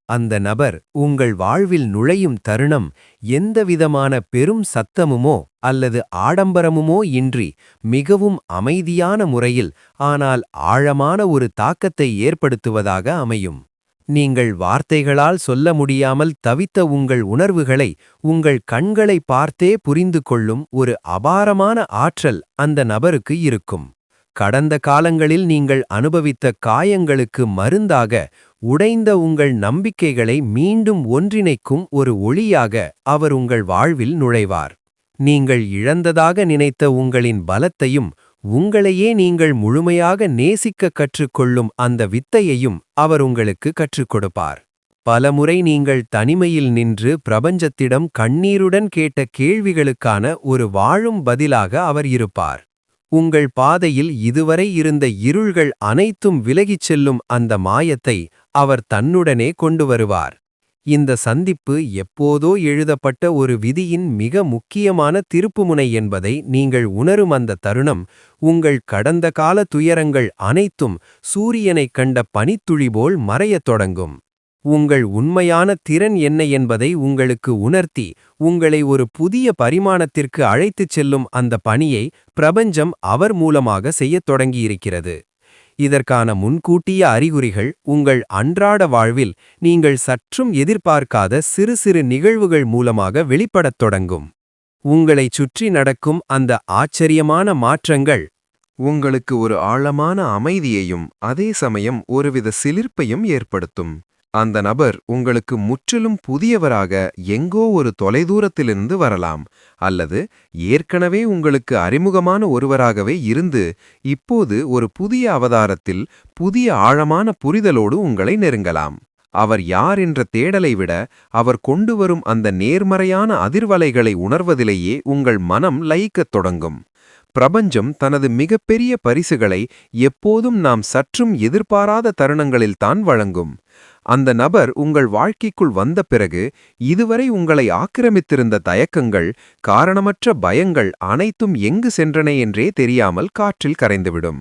அந்த நபர் உங்கள் வாழ்வில் நுழையும் தருணம் எந்தவிதமான பெரும் சத்தமுமோ அல்லது ஆடம்பரமுமோ இன்றி மிகவும் அமைதியான முறையில், ஆனால் ஆழமான ஒரு தாக்கத்தை ஏற்படுத்துவதாக அமையும். நீங்கள் வார்த்தைகளால் சொல்ல முடியாமல் தவித்த உங்கள் உணர்வுகளை உங்கள் கண்களை பார்த்தே புரிந்து கொள்ளும் ஒரு அபாரமான ஆற்றல் அந்த நபருக்கு இருக்கும். கடந்த காலங்களில் நீங்கள் அனுபவித்த காயங்களுக்கு மருந்தாக, உடைந்த உங்கள் நம்பிக்கைகளை மீண்டும் ஒன்றிணைக்கும் ஒரு ஒளியாக அவர் உங்கள் வாழ்வில் நுழைவார். நீங்கள் இழந்ததாக நினைத்த உங்களின் பலத்தையும், உங்களையே நீங்கள் முழுமையாக நேசிக்க கற்றுக்கொள்ளும் அந்த வித்தையையும் அவர் உங்களுக்கு கற்றுக் கொடுப்பார். பலமுறை நீங்கள் தனிமையில் நின்று பிரபஞ்சத்திடம் கண்ணீருடன் கேட்ட கேள்விகளுக்கான ஒரு வாழும் பதிலாக அவர் இருப்பார். உங்கள் பாதையில் இதுவரை இருந்த இருள்கள் அனைத்தும் விலகிச் செல்லும் அந்த மாயத்தை அவர் தன்னுடனே கொண்டு வருவார். இந்த சந்திப்பு எப்போதோ எழுதப்பட்ட ஒரு விதியின் மிக முக்கியமான திருப்புமுனை என்பதை நீங்கள் உணரும் அந்த தருணம், உங்கள் கடந்த கால துயரங்கள் அனைத்தும் சூரியனைக் கண்ட பனித்துளி போல் மறையத் தொடங்கும். உங்கள் உண்மையான திறன் என்ன என்பதை உங்களுக்கு உணர்த்தி, உங்களை ஒரு புதிய பரிமாணத்திற்கு அழைத்துச் செல்லும் அந்த பணியை பிரபஞ்சம் அவர் மூலமாக செய்யத் தொடங்கியிருக்கிறது. இதற்கான முன்கூட்டிய அறிகுறிகள் உங்கள் அன்றாட வாழ்வில் நீங்கள் சற்றும் எதிர்பார்க்காத சிறு சிறு நிகழ்வுகள் மூலமாக வெளிப்படத் தொடங்கும். உங்களைச் சுற்றி நடக்கும் அந்த ஆச்சரியமான மாற்றங்கள் உங்களுக்கு ஒரு ஆழமான அமைதியையும் அதே சமயம் ஒருவித சிலிர்ப்பையும் ஏற்படுத்தும். அந்த நபர் உங்களுக்கு முற்றிலும் புதியவராக எங்கோ ஒரு தொலைதூரத்திலிருந்து வரலாம், அல்லது ஏற்கனவே உங்களுக்கு அறிமுகமான ஒருவராகவே இருந்து இப்போது ஒரு புதிய அவதாரத்தில் புதிய ஆழமான புரிதலோடு உங்களை நெருங்கலாம். அவர் யார் என்ற தேடலை விட அவர் கொண்டு வரும் அந்த நேர்மறையான அதிர்வலைகளை உணர்வதிலேயே உங்கள் மனம் லயிக்கத் தொடங்கும். பிரபஞ்சம் தனது மிகப்பெரிய பரிசுகளை எப்போதும் நாம் சற்றும் எதிர்பாராத தருணங்களில்தான் வழங்கும். அந்த நபர் உங்கள் வாழ்க்கைக்குள் வந்த பிறகு இதுவரை உங்களை ஆக்கிரமித்திருந்த தயக்கங்கள், காரணமற்ற பயங்கள் அனைத்தும் எங்கு சென்றன என்றே தெரியாமல் காற்றில் கரைந்துவிடும்.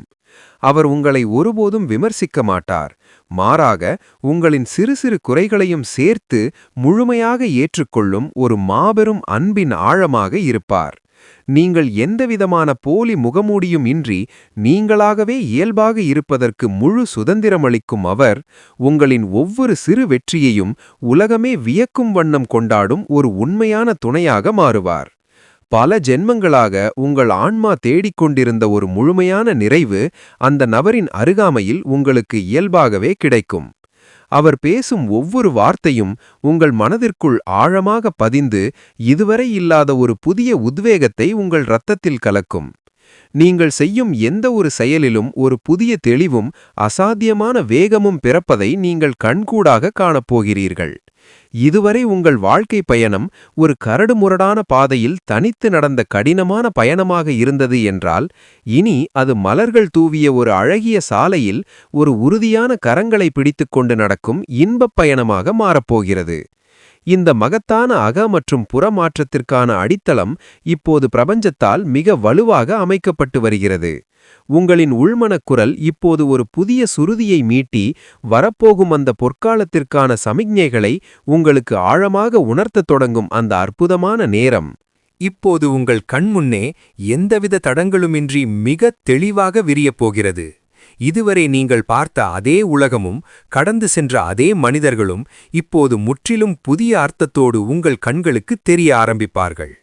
அவர் உங்களை ஒருபோதும் விமர்சிக்க மாட்டார். மாறாக உங்களின் சிறு சிறு குறைகளையும் சேர்த்து முழுமையாக ஏற்றுக்கொள்ளும் ஒரு மாபெரும் அன்பின் ஆழமாக இருப்பார். நீங்கள் எந்தவிதமான போலி முகமூடியும் இன்றி நீங்களாகவே இயல்பாக இருப்பதற்கு முழு சுதந்திரமளிக்கும் அவர், உங்களின் ஒவ்வொரு சிறு வெற்றியையும் உலகமே வியக்கும் வண்ணம் கொண்டாடும் ஒரு உண்மையான துணையாக மாறுவார். பல ஜென்மங்களாக உங்கள் ஆன்மா தேடிக்கொண்டிருந்த ஒரு முழுமையான நிறைவு அந்த நபரின் அருகாமையில் உங்களுக்கு இயல்பாகவே கிடைக்கும். அவர் பேசும் ஒவ்வொரு வார்த்தையும் உங்கள் மனதிற்குள் ஆழமாக பதிந்து இதுவரை இல்லாத ஒரு புதிய உத்வேகத்தை உங்கள் இரத்தத்தில் கலக்கும். நீங்கள் செய்யும் எந்த ஒரு செயலிலும் ஒரு புதிய தெளிவும் அசாத்தியமான வேகமும் பிறப்பதை நீங்கள் கண்கூடாக காணப்போகிறீர்கள். இதுவரை உங்கள் வாழ்க்கை பயணம் ஒரு கரடுமுரடான பாதையில் தனித்து நடந்த கடினமான பயணமாக இருந்தது என்றால், இனி அது மலர்கள் தூவிய ஒரு அழகிய சாலையில் ஒரு உறுதியான கரங்களை பிடித்துக்கொண்டு நடக்கும் இன்பப் பயணமாக மாறப்போகிறது. இந்த மகத்தான அக மற்றும் புற மாற்றத்திற்கான அடித்தளம் இப்போது பிரபஞ்சத்தால் மிக வலுவாக அமைக்கப்பட்டு வருகிறது. உங்களின் உள்மனக் குரல் இப்போது ஒரு புதிய சுருதியை மீட்டி வரப்போகும் அந்த பொற்காலத்திற்கான சமிக்ஞைகளை உங்களுக்கு ஆழமாக உணர்த்தத் தொடங்கும் அந்த அற்புதமான நேரம் இப்போது உங்கள் கண்முன்னே எந்தவித தடங்களுமின்றி மிகத் தெளிவாக விரியப் போகிறது. இதுவரை நீங்கள் பார்த்த அதே உலகமும் கடந்து சென்ற அதே மனிதர்களும் இப்போது முற்றிலும் புதிய அர்த்தத்தோடு உங்கள் கண்களுக்கு தெரிய ஆரம்பிப்பார்கள்.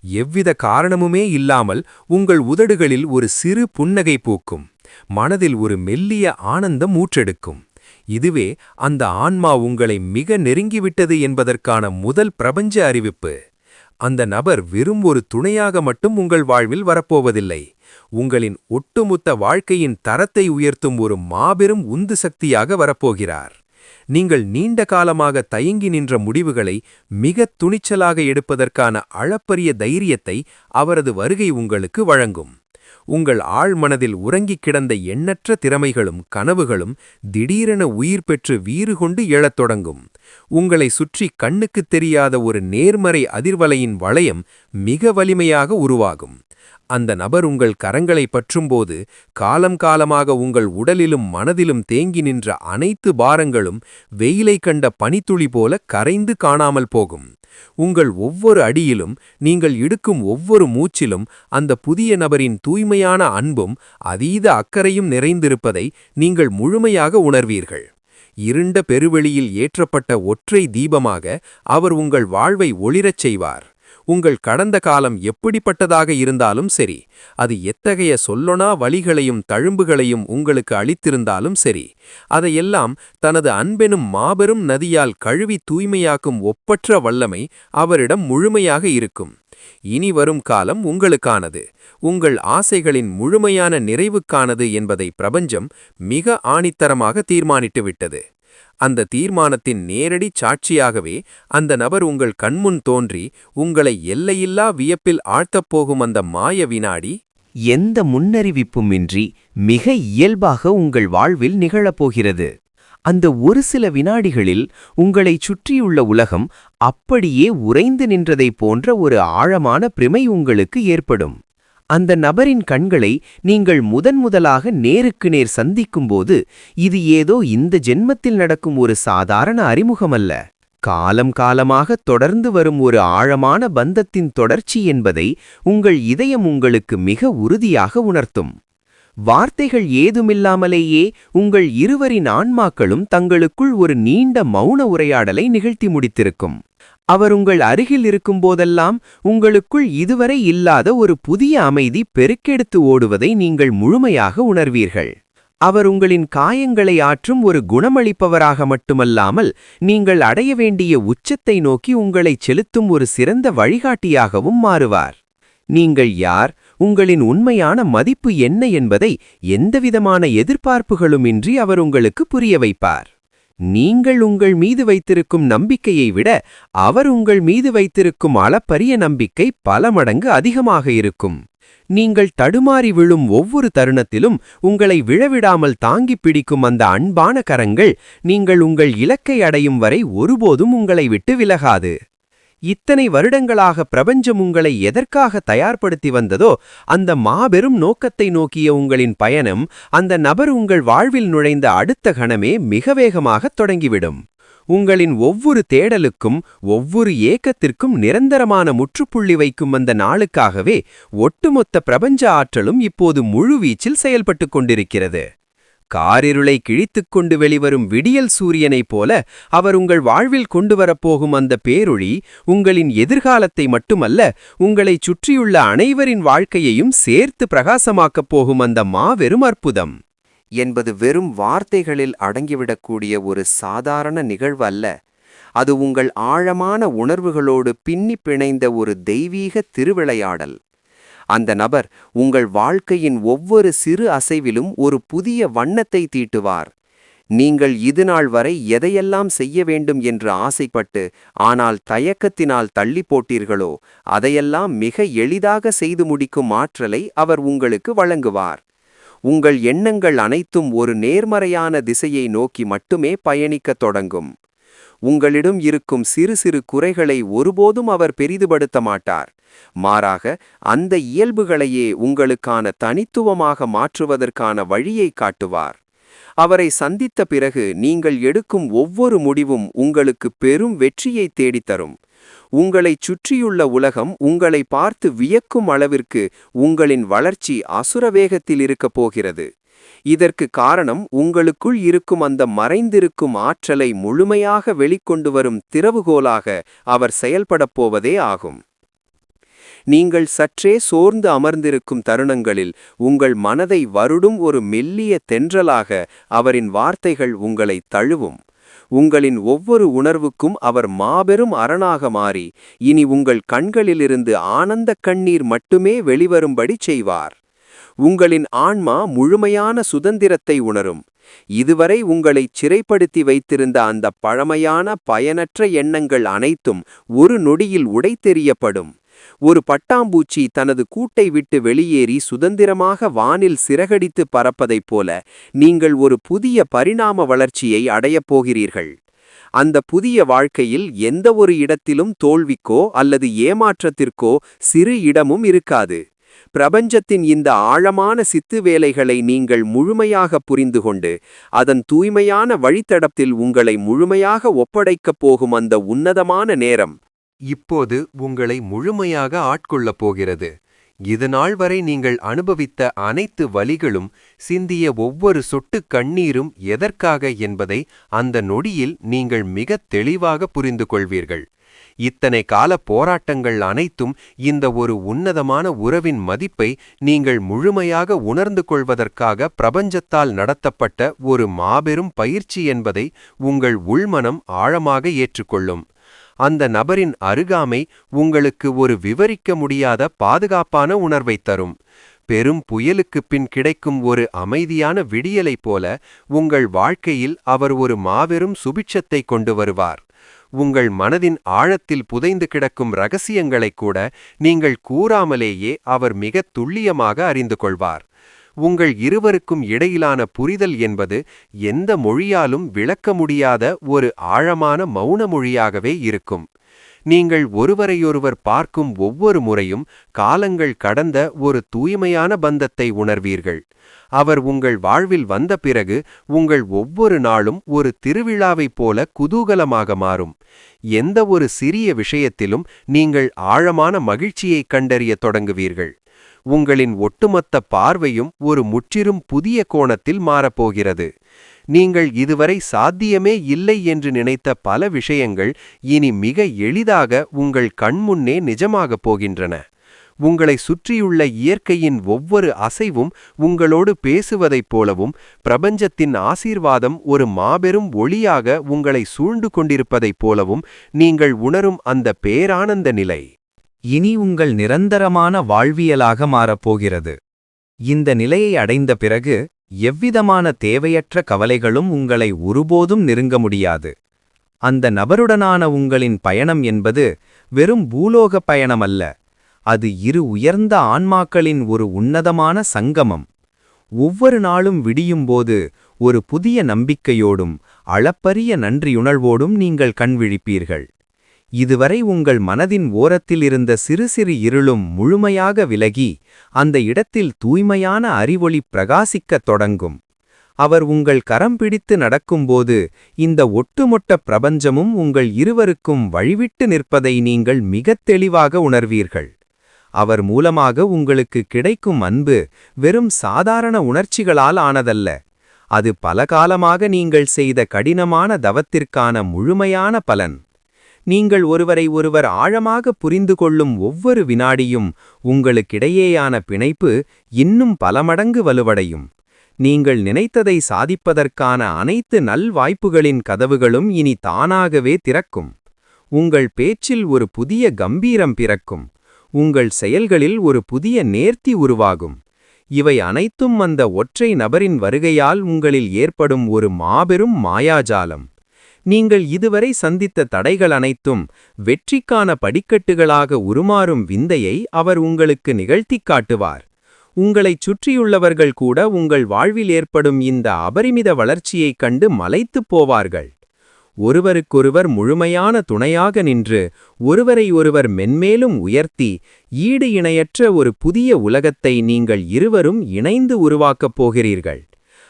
எவ்வித காரணமுமே இல்லாமல் உங்கள் உதடுகளில் ஒரு சிறு புன்னகை பூக்கும். மனதில் ஒரு மெல்லிய ஆனந்தம் ஊற்றெடுக்கும். இதுவே அந்த ஆன்மா உங்களை மிக நெருங்கிவிட்டது என்பதற்கான முதல் பிரபஞ்ச அறிவிப்பு. அந்த நபர் வெறும் ஒரு துணையாக மட்டும் உங்கள் வாழ்வில் வரப்போவதில்லை. உங்களின் ஒட்டுமொத்த வாழ்க்கையின் தரத்தை உயர்த்தும் ஒரு மாபெரும் உந்து சக்தியாக வரப்போகிறார். நீங்கள் நீண்ட காலமாக தயங்கி நின்ற முடிவுகளை மிகத் துணிச்சலாக எடுப்பதற்கான அளப்பரிய தைரியத்தை அவரது வருகை உங்களுக்கு வழங்கும். உங்கள் ஆழ்மனதில் உறங்கிக் கிடந்த எண்ணற்ற திறமைகளும் கனவுகளும் திடீரென உயிர் பெற்று வீறு கொண்டு எழத் தொடங்கும். உங்களை சுற்றி கண்ணுக்குத் தெரியாத ஒரு நேர்மறை அதிர்வலையின் வளையம் மிக வலிமையாக உருவாகும். அந்த நபர் உங்கள் கரங்களை பற்றும்போது காலம் காலமாக உங்கள் உடலிலும் மனதிலும் தேங்கி நின்ற அனைத்து பாரங்களும் வெயிலை கண்ட பனித்துளி போல கரைந்து காணாமல் போகும். உங்கள் ஒவ்வொரு அடியிலும் நீங்கள் இடுக்கும் ஒவ்வொரு மூச்சிலும் அந்த புதிய நபரின் தூய்மையான அன்பும் அதீத அக்கறையும் நிறைந்திருப்பதை நீங்கள் முழுமையாக உணர்வீர்கள். இருண்ட பெருவெளியில் ஏற்றப்பட்ட ஒற்றை தீபமாக அவர் உங்கள் வாழ்வை ஒளிரச் செய்வார். உங்கள் கடந்த காலம் எப்படிப்பட்டதாக இருந்தாலும் சரி, அது எத்தகைய சொல்லொணா வலிகளையும் தழும்புகளையும் உங்களுக்கு அளித்திருந்தாலும் சரி, அதையெல்லாம் தனது அன்பெனும் மாபெரும் நதியால் கழுவி தூய்மையாக்கும் ஒப்பற்ற வல்லமை அவரிடம் முழுமையாக இருக்கும். இனி வரும் காலம் உங்களுக்கானது, உங்கள் ஆசைகளின் முழுமையான நிறைவுக்கானது என்பதை பிரபஞ்சம் மிக ஆணித்தரமாக தீர்மானித்துவிட்டது. அந்த தீர்மானத்தின் நேரடி சாட்சியாகவே அந்த நபர் உங்கள் கண்முன் தோன்றி உங்களை எல்லையில்லா வியப்பில் ஆழ்த்தப்போகும் அந்த மாய வினாடி எந்த முன்னறிவிப்புமின்றி மிக இயல்பாக உங்கள் வாழ்வில் நிகழப்போகிறது. அந்த ஒரு சில வினாடிகளில் உங்களைச் சுற்றியுள்ள உலகம் அப்படியே உறைந்து நின்றதைப் போன்ற ஒரு ஆழமான பிரமை உங்களுக்கு ஏற்படும். அந்த நபரின் கண்களை நீங்கள் முதன்முதலாக நேருக்கு நேர் சந்திக்கும்போது இது ஏதோ இந்த ஜென்மத்தில் நடக்கும் ஒரு சாதாரண அறிமுகமல்ல, காலம் காலமாக தொடர்ந்து வரும் ஒரு ஆழமான பந்தத்தின் தொடர்ச்சி என்பதை உங்கள் இதயம் உங்களுக்கு மிக உறுதியாக உணர்த்தும். வார்த்தைகள் ஏதுமில்லாமலேயே உங்கள் இருவரின் ஆன்மாக்களும் தங்களுக்குள் ஒரு நீண்ட மௌன உரையாடலை நிகழ்த்தி முடித்திருக்கும். அவர் உங்கள் அருகில் இருக்கும்போதெல்லாம் உங்களுக்குள் இதுவரை இல்லாத ஒரு புதிய அமைதி பெருக்கெடுத்து ஓடுவதை நீங்கள் முழுமையாக உணர்வீர்கள். அவர் உங்களின் காயங்களை ஆற்றும் ஒரு குணமளிப்பவராக மட்டுமல்லாமல் நீங்கள் அடைய வேண்டிய உச்சத்தை நோக்கி உங்களைச் செலுத்தும் ஒரு சிறந்த வழிகாட்டியாகவும் மாறுவார். நீங்கள் யார், உங்களின் உண்மையான மதிப்பு என்ன என்பதை எந்தவிதமான எதிர்பார்ப்புகளுமின்றி அவர் உங்களுக்கு புரிய வைப்பார். நீங்கள் உங்கள் மீது வைத்திருக்கும் நம்பிக்கையை விட அவர் உங்கள் மீது வைத்திருக்கும் அளப்பரிய நம்பிக்கை பல மடங்கு அதிகமாக இருக்கும். நீங்கள் தடுமாறி விழும் ஒவ்வொரு தருணத்திலும் உங்களை விழவிடாமல் தாங்கிப் பிடிக்கும் அந்த அன்பான கரங்கள் நீங்கள் உங்கள் இலக்கை அடையும் வரை ஒருபோதும் உங்களை விட்டு விலகாது. இத்தனை வருடங்களாக பிரபஞ்சம் உங்களை எதற்காக தயார்படுத்தி வந்ததோ அந்த மாபெரும் நோக்கத்தை நோக்கிய உங்களின் பயணம் அந்த நபர் உங்கள் வாழ்வில் நுழைந்த அடுத்த கணமே மிக வேகமாகத் தொடங்கிவிடும். உங்களின் ஒவ்வொரு தேடலுக்கும் ஒவ்வொரு ஏக்கத்திற்கும் நிரந்தரமான முற்றுப்புள்ளி வைக்கும் அந்த நாளுக்காகவே ஒட்டுமொத்த பிரபஞ்ச ஆற்றலும் இப்போது முழுவீச்சில் செயல்பட்டுக் கொண்டிருக்கிறது. காரிருளை கிழித்துக் கொண்டு வெளிவரும் விடியல் சூரியனைப் போல அவர் உங்கள் வாழ்வில் கொண்டு வரப்போகும் அந்த பேரொளி உங்களின் எதிர்காலத்தை மட்டுமல்ல, உங்களைச் சுற்றியுள்ள அனைவரின் வாழ்க்கையையும் சேர்த்து பிரகாசமாக்கப் போகும் அந்த மாபெரும் அற்புதம் என்பது வெறும் வார்த்தைகளில் அடங்கிவிடக்கூடிய ஒரு சாதாரண நிகழ்வு அல்ல. அது உங்கள் ஆழமான உணர்வுகளோடு பின்னி பிணைந்த ஒரு தெய்வீக திருவிளையாடல். அந்த நபர் உங்கள் வாழ்க்கையின் ஒவ்வொரு சிறு அசைவிலும் ஒரு புதிய வண்ணத்தை தீட்டுவார். நீங்கள் இதுநாள் வரை எதையெல்லாம் செய்ய வேண்டும் என்று ஆசைப்பட்டு ஆனால் தயக்கத்தினால் தள்ளி போட்டீர்களோ அதையெல்லாம் மிக எளிதாக செய்து முடிக்கும் ஆற்றலை அவர் உங்களுக்கு வழங்குவார். உங்கள் எண்ணங்கள் அனைத்தும் ஒரு நேர்மறையான திசையை நோக்கி மட்டுமே பயணிக்கத் தொடங்கும். உங்களிடம் இருக்கும் சிறு சிறு குறைகளை ஒருபோதும் அவர் பெரிதுபடுத்த மாட்டார். மாறாக அந்த இயல்புகளையே உங்களுக்கான தனித்துவமாக மாற்றுவதற்கான வழியை காட்டுவார். அவரை சந்தித்த பிறகு நீங்கள் எடுக்கும் ஒவ்வொரு முடிவும் உங்களுக்கு பெரும் வெற்றியை தேடித்தரும். உங்களைச் சுற்றியுள்ள உலகம் உங்களை பார்த்து வியக்கும் அளவிற்கு உங்களின் வளர்ச்சி அசுர வேகத்தில் இருக்கப் போகிறது. இதற்கு காரணம் உங்களுக்குள் இருக்கும் அந்த மறைந்திருக்கும் ஆற்றலை முழுமையாக வெளிக்கொண்டு வரும் திறவுகோலாக அவர் செயல்படப் போவதே ஆகும். நீங்கள் சற்றே சோர்ந்து அமர்ந்திருக்கும் தருணங்களில் உங்கள் மனதை வருடும் ஒரு மெல்லிய தென்றலாக அவரின் வார்த்தைகள் உங்களை தழுவும். உங்களின் ஒவ்வொரு உணர்வுக்கும் அவர் மாபெரும் அரணாக மாறி இனி உங்கள் கண்களிலிருந்து ஆனந்தக் கண்ணீர் மட்டுமே வெளிவரும்படி செய்வார். உங்களின் ஆன்மா முழுமையான சுதந்திரத்தை உணரும். இதுவரை உங்களைச் சிறைப்படுத்தி வைத்திருந்த அந்த பழமையான பயனற்ற எண்ணங்கள் அனைத்தும் ஒரு நொடியில் உடைத்தெறியப்படும். ஒரு பட்டாம்பூச்சி தனது கூட்டை விட்டு வெளியேறி சுதந்திரமாக வானில் சிறகடித்து பறப்பதைப் போல நீங்கள் ஒரு புதிய பரிணாம வளர்ச்சியை அடையப் போகிறீர்கள். அந்த புதிய வாழ்க்கையில் எந்த ஒரு இடத்திலும் தோல்விக்கோ அல்லது ஏமாற்றத்திற்கோ சிறு இடமும் இருக்காது. பிரபஞ்சத்தின் இந்த ஆழமான சித்து வேலைகளை நீங்கள் முழுமையாக புரிந்துகொண்டு அதன் தூய்மையான வழித்தடத்தில் உங்களை முழுமையாக ஒப்படைக்கப் போகும் அந்த உன்னதமான நேரம் இப்போது உங்களை முழுமையாக ஆட்கொள்ளப் போகிறது. இதுநாள் வரை நீங்கள் அனுபவித்த அனைத்து வலிகளும் சிந்திய ஒவ்வொரு சொட்டு கண்ணீரும் எதற்காக என்பதை அந்த நொடியில் நீங்கள் மிகத் தெளிவாக புரிந்து கொள்வீர்கள். இத்தனை கால போராட்டங்கள் அனைத்தும் இந்த ஒரு உன்னதமான உறவின் மதிப்பை நீங்கள் முழுமையாக உணர்ந்து கொள்வதற்காக பிரபஞ்சத்தால் நடத்தப்பட்ட ஒரு மாபெரும் பயிற்சி என்பதை உங்கள் உள்மனம் ஆழமாக ஏற்றுக்கொள்ளும். அந்த நபரின் அருகாமை உங்களுக்கு ஒரு விவரிக்க முடியாத பாதுகாப்பான உணர்வைத் தரும். பெரும் புயலுக்குப் பின் கிடைக்கும் ஒரு அமைதியான விடியலைப் போல உங்கள் வாழ்க்கையில் அவர் ஒரு மாபெரும் சுபிட்சத்தை கொண்டு வருவார். உங்கள் மனதின் ஆழத்தில் புதைந்து கிடக்கும் இரகசியங்களைக் கூட நீங்கள் கூறாமலேயே அவர் மிகத் துல்லியமாக அறிந்து கொள்வார். உங்கள் இருவருக்கும் இடையிலான புரிதல் என்பது எந்த மொழியாலும் விளக்க முடியாத ஒரு ஆழமான மௌன மொழியாகவே இருக்கும். நீங்கள் ஒருவரையொருவர் பார்க்கும் ஒவ்வொரு முறையும் காலங்கள் கடந்த ஒரு தூய்மையான பந்தத்தை உணர்வீர்கள். அவர் உங்கள் வாழ்வில் வந்த பிறகு உங்கள் ஒவ்வொரு நாளும் ஒரு திருவிழாவைப் போல குதூகலமாக மாறும். எந்த ஒரு சிறிய விஷயத்திலும் நீங்கள் ஆழமான மகிழ்ச்சியைக் கண்டறியத் தொடங்குவீர்கள். உங்களின் ஒட்டுமொத்த பார்வையும் ஒரு முற்றிலும் புதிய கோணத்தில் மாறப்போகிறது. நீங்கள் இதுவரை சாத்தியமே இல்லை என்று நினைத்த பல விஷயங்கள் இனி மிக எளிதாக உங்கள் கண்முன்னே நிஜமாகப் போகின்றன. உங்களை சுற்றியுள்ள இயற்கையின் ஒவ்வொரு அசைவும் உங்களோடு பேசுவதைப் போலவும் பிரபஞ்சத்தின் ஆசீர்வாதம் ஒரு மாபெரும் ஒளியாக உங்களை சூழ்ந்து கொண்டிருப்பதைப் போலவும் நீங்கள் உணரும் அந்த பேரானந்த நிலை இனி உங்கள் நிரந்தரமான வாழ்வியலாக மாறப்போகிறது. இந்த நிலையை அடைந்த பிறகு எவ்விதமான தேவையற்ற கவலைகளும் உங்களை ஒருபோதும் நெருங்க முடியாது. அந்த நபருடனான உங்களின் பயணம் என்பது வெறும் பூலோக பயணமல்ல, அது இரு உயர்ந்த ஆன்மாக்களின் ஒரு உன்னதமான சங்கமம். ஒவ்வொரு நாளும் விடியும்போது ஒரு புதிய நம்பிக்கையோடும் அளப்பரிய நன்றியுணர்வோடும் நீங்கள் கண்விழிப்பீர்கள். இதுவரை உங்கள் மனதின் ஓரத்தில் இருந்த சிறு சிறு இருளும் முழுமையாக விலகி அந்த இடத்தில் தூய்மையான அறிவொளி பிரகாசிக்கத் தொடங்கும். அவர் உங்கள் கரம் பிடித்து நடக்கும்போது இந்த ஒட்டுமொத்த பிரபஞ்சமும் உங்கள் இருவருக்கும் வழிவிட்டு நிற்பதை நீங்கள் மிகத் தெளிவாக உணர்வீர்கள். அவர் மூலமாக உங்களுக்கு கிடைக்கும் அன்பு வெறும் சாதாரண உணர்ச்சிகளால் ஆனதல்ல, அது பல காலமாக நீங்கள் செய்த கடினமான தவத்திற்கான முழுமையான பலன். நீங்கள் ஒருவரை ஒருவர் ஆழமாக புரிந்து கொள்ளும் ஒவ்வொரு வினாடியும் உங்களுக்கிடையேயான பிணைப்பு இன்னும் பல மடங்கு வலுவடையும். நீங்கள் நினைத்ததை சாதிப்பதற்கான அனைத்து நல்வாய்ப்புகளின் கதவுகளும் இனி தானாகவே திறக்கும். உங்கள் பேச்சில் ஒரு புதிய கம்பீரம் பிறக்கும். உங்கள் செயல்களில் ஒரு புதிய நேர்த்தி உருவாகும். இவை அனைத்தும் அந்த ஒற்றை நபரின் வருகையால் உங்களில் ஏற்படும் ஒரு மாபெரும் மாயாஜாலம். நீங்கள் இதுவரை சந்தித்த தடைகள் அனைத்தும் வெற்றிக்கான படிக்கட்டுகளாக உருமாறும் விந்தையை அவர் உங்களுக்கு நிகழ்த்திக் காட்டுவார். உங்களைச் சுற்றியுள்ளவர்கள் கூட உங்கள் வாழ்வில் ஏற்படும் இந்த அபரிமித வளர்ச்சியைக் கண்டு மலைத்துப் போவார்கள். ஒருவருக்கொருவர் முழுமையான துணையாக நின்று ஒருவரை ஒருவர் மென்மேலும் உயர்த்தி ஈடு இணையற்ற ஒரு புதிய உலகத்தை நீங்கள் இருவரும் இணைந்து உருவாக்கப் போகிறீர்கள்.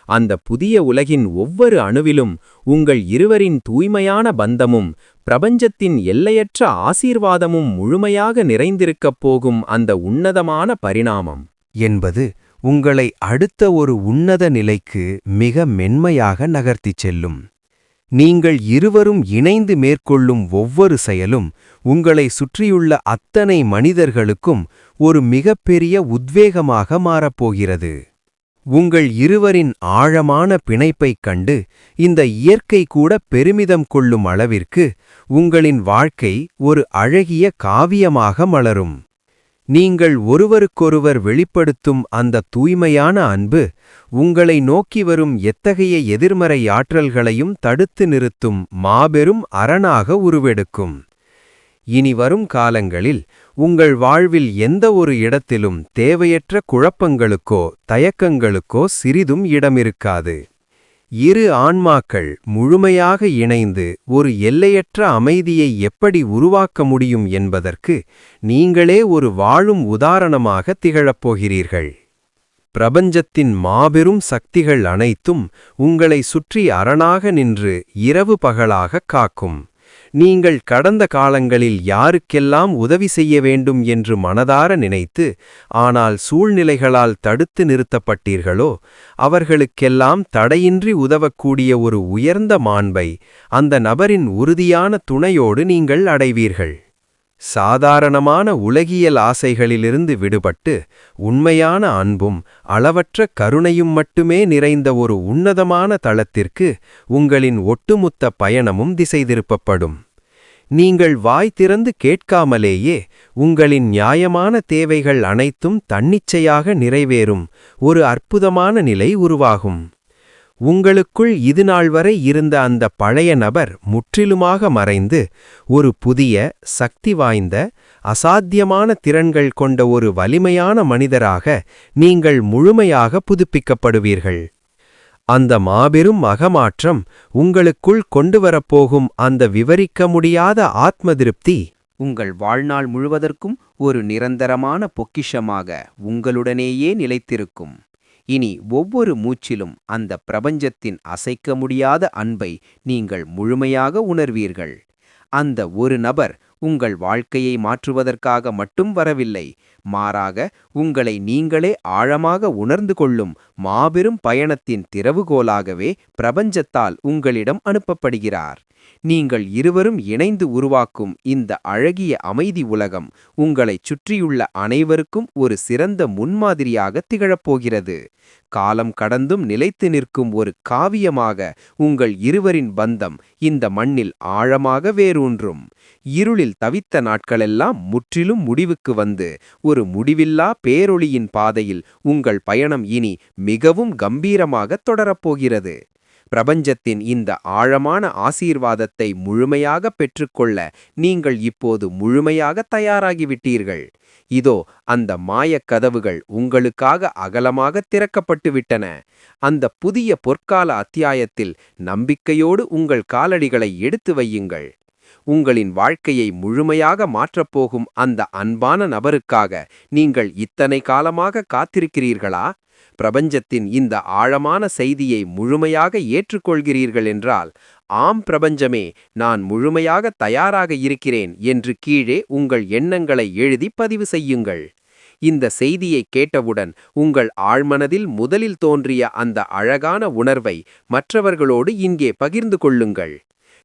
அந்த புதிய உலகின் ஒவ்வொரு அணுவிலும் உங்கள் இருவரின் தூய்மையான பந்தமும் பிரபஞ்சத்தின் எல்லையற்ற ஆசீர்வாதமும் முழுமையாக நிறைந்திருக்கப் போகும் அந்த உன்னதமான பரிணாமம் என்பது உங்களை அடுத்த ஒரு உன்னத நிலைக்கு மிக மென்மையாக நகர்த்திச் செல்லும். நீங்கள் இருவரும் இணைந்து மேற்கொள்ளும் ஒவ்வொரு செயலும் உங்களை சுற்றியுள்ள அத்தனை மனிதர்களுக்கும் ஒரு மிகப்பெரிய உத்வேகமாக மாறப்போகிறது. உங்கள் இருவரின் ஆழமான பிணைப்பைக் கண்டு இந்த இயற்கை கூட பெருமிதம் கொள்ளும் அளவிற்கு உங்களின் வாழ்க்கை ஒரு அழகிய காவியமாக மலரும். நீங்கள் ஒருவருக்கொருவர் வெளிப்படுத்தும் அந்த தூய்மையான அன்பு உங்களை நோக்கி வரும் எத்தகைய எதிர்மறை ஆற்றல்களையும் தடுத்து நிறுத்தும் மாபெரும் அரணாக உருவெடுக்கும். இனி வரும் காலங்களில் உங்கள் வாழ்வில் எந்த ஒரு இடத்திலும் தேவையற்ற குழப்பங்களுக்கோ தயக்கங்களுக்கோ சிறிதும் இடமிருக்காது. இரு ஆன்மாக்கள் முழுமையாக இணைந்து ஒரு எல்லையற்ற அமைதியை எப்படி உருவாக்க முடியும் என்பதற்கு நீங்களே ஒரு வாழும் உதாரணமாக திகழப்போகிறீர்கள். பிரபஞ்சத்தின் மாபெரும் சக்திகள் அனைத்தும் உங்களை சுற்றி அரணாக நின்று இரவு பகலாக காக்கும். நீங்கள் கடந்த காலங்களில் யாருக்கெல்லாம் உதவி செய்ய வேண்டும் என்று மனதார நினைத்து ஆனால் சூழ்நிலைகளால் தடுத்து நிறுத்தப்பட்டீர்களோ அவர்களுக்கெல்லாம் தடையின்றி உதவக்கூடிய ஒரு உயர்ந்த மாண்பை அந்த நபரின் உறுதியான துணையோடு நீங்கள் அடைவீர்கள். சாதாரணமான உலகியல் ஆசைகளிலிருந்து விடுபட்டு உண்மையான அன்பும் அளவற்ற கருணையும் மட்டுமே நிறைந்த ஒரு உன்னதமான தளத்திற்கு உங்களின் ஒட்டுமொத்த பயணமும் திசை திருப்பப்படும். நீங்கள் வாய் திறந்து கேட்காமலேயே உங்களின் நியாயமான தேவைகள் அனைத்தும் தன்னிச்சையாக நிறைவேறும் ஒரு அற்புதமான நிலை உருவாகும். உங்களுக்குள் இதுநாள் வரை இருந்த அந்த பழைய நபர் முற்றிலுமாக மறைந்து ஒரு புதிய சக்தி வாய்ந்த அசாத்தியமான திறன்கள் கொண்ட ஒரு வலிமையான மனிதராக நீங்கள் முழுமையாக புதுப்பிக்கப்படுவீர்கள். அந்த மாபெரும் அகமாற்றம் உங்களுக்குள் கொண்டுவரப்போகும் அந்த விவரிக்க முடியாத ஆத்ம திருப்தி உங்கள் வாழ்நாள் முழுவதற்கும் ஒரு நிரந்தரமான பொக்கிஷமாக உங்களுடனேயே நிலைத்திருக்கும். இனி ஒவ்வொரு மூச்சிலும் அந்த பிரபஞ்சத்தின் அசைக்க முடியாத அன்பை நீங்கள் முழுமையாக உணர்வீர்கள். அந்த ஒரு நபர் உங்கள் வாழ்க்கையை மாற்றுவதற்காக மட்டும் வரவில்லை, மாறாக உங்களை நீங்களே ஆழமாக உணர்ந்து கொள்ளும் மாபெரும் பயணத்தின் திறவுகோலாகவே பிரபஞ்சத்தால் உங்களிடம் அனுப்பப்படுகிறார். நீங்கள் இருவரும் இணைந்து உருவாக்கும் இந்த அழகிய அமைதி உலகம் உங்களைச் சுற்றியுள்ள அனைவருக்கும் ஒரு சிறந்த முன்மாதிரியாக திகழப்போகிறது. காலம் கடந்தும் நிலைத்து நிற்கும் ஒரு காவியமாக உங்கள் இருவரின் பந்தம் இந்த மண்ணில் ஆழமாக வேரூன்றும். இருளில் தவித்த நாட்களெல்லாம் முற்றிலும் முடிவுக்கு வந்து ஒரு முடிவில்லா பேரொளியின் பாதையில் உங்கள் பயணம் இனி மிகவும் கம்பீரமாக தொடரப்போகிறது. பிரபஞ்சத்தின் இந்த ஆழமான ஆசீர்வாதத்தை முழுமையாக பெற்றுக்கொள்ள நீங்கள் இப்போது முழுமையாக தயாராகிவிட்டீர்கள். இதோ அந்த மாயக் கதவுகள் உங்களுக்காக அகலமாக திறக்கப்பட்டுவிட்டன. அந்த புதிய பொற்கால அத்தியாயத்தில் நம்பிக்கையோடு உங்கள் காலடிகளை எடுத்து வையுங்கள். உங்களின் வாழ்க்கையை முழுமையாக மாற்றப்போகும் அந்த அன்பான நபருக்காக நீங்கள் இத்தனை காலமாக காத்திருக்கிறீர்களா? பிரபஞ்சத்தின் இந்த ஆழமான செய்தியை முழுமையாக ஏற்றுக்கொள்கிறீர்கள் என்றால், ஆம் பிரபஞ்சமே, நான் முழுமையாக தயாராக இருக்கிறேன் என்று கீழே உங்கள் எண்ணங்களை எழுதி பதிவு செய்யுங்கள். இந்த செய்தியை கேட்டவுடன் உங்கள் ஆழ்மனதில் முதலில் தோன்றிய அந்த அழகான உணர்வை மற்றவர்களோடு இங்கே பகிர்ந்து கொள்ளுங்கள்.